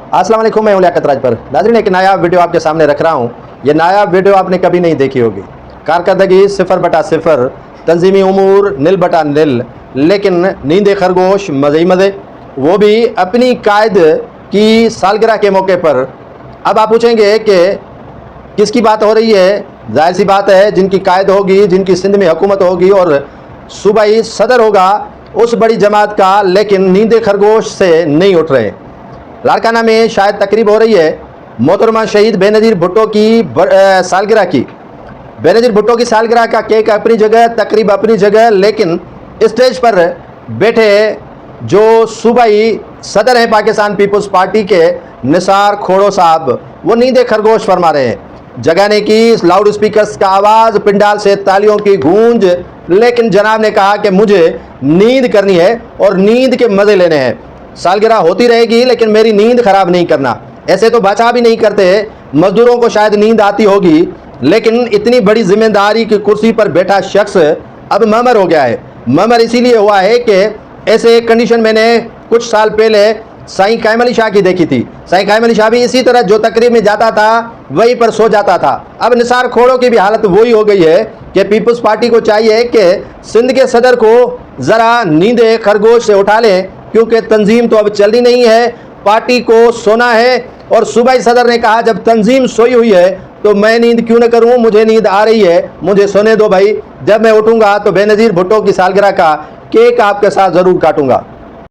अस्सलाम वालेकुम, मैं हूं लियाकत राज पर। नाज़रीन, एक नायाब वीडियो आपके सामने रख रहा हूं। ये नायाब वीडियो आपने कभी नहीं देखी होगी। कारकर्दगी 0/0, तंजीमी उमूर 0/0, लेकिन नींद खरगोश मज़े ही मज़े, वो भी अपनी कायद की सालगिरह के मौके पर। अब आप पूछेंगे कि किसकी बात हो रही है? जाहिर सी बात है, जिनकी कायद होगी, जिनकी सिंध में हुकूमत होगी और सूबाई सदर होगा, उस बड़ी जमात का, लेकिन नींद खरगोश से नहीं उठ रहे। लाड़काना में शायद तकरीब हो रही है मोहतरमा शहीद बेनज़ीर भुट्टो की सालगिरह की। बेनज़ीर भुट्टो की सालगिरह का केक अपनी जगह, तकरीब अपनी जगह, लेकिन स्टेज पर बैठे जो सूबाई सदर हैं पाकिस्तान पीपल्स पार्टी के, निसार खोड़ो साहब, वो नींद खरगोश फरमा रहे हैं। जगह ने की लाउड स्पीकर्स का आवाज़, पिंडाल से तालियों की गूंज, लेकिन जनाब ने कहा कि मुझे नींद करनी है और नींद के मज़े लेने हैं। सालगिरह होती रहेगी लेकिन मेरी नींद ख़राब नहीं करना। ऐसे तो बादशाह भी नहीं करते। मज़दूरों को शायद नींद आती होगी, लेकिन इतनी बड़ी जिम्मेदारी की कुर्सी पर बैठा शख्स अब ममर हो गया है। ममर इसीलिए हुआ है कि ऐसे कंडीशन मैंने कुछ साल पहले साईं कायम अली शाह की देखी थी। साईं कायम अली शाह भी इसी तरह जो तकरीब में जाता था वहीं पर सो जाता था। अब निसार खोड़ों की भी हालत वही हो गई है कि पीपल्स पार्टी को चाहिए कि सिंध के सदर को ज़रा नींद खरगोश से उठा लें, क्योंकि तंजीम तो अब चलनी नहीं है, पार्टी को सोना है। और सूबाई सदर ने कहा जब तंजीम सोई हुई है तो मैं नींद क्यों न करूं, मुझे नींद आ रही है, मुझे सोने दो भाई। जब मैं उठूंगा तो बेनज़ीर भुट्टो की सालगिरह का केक आपके साथ ज़रूर काटूंगा।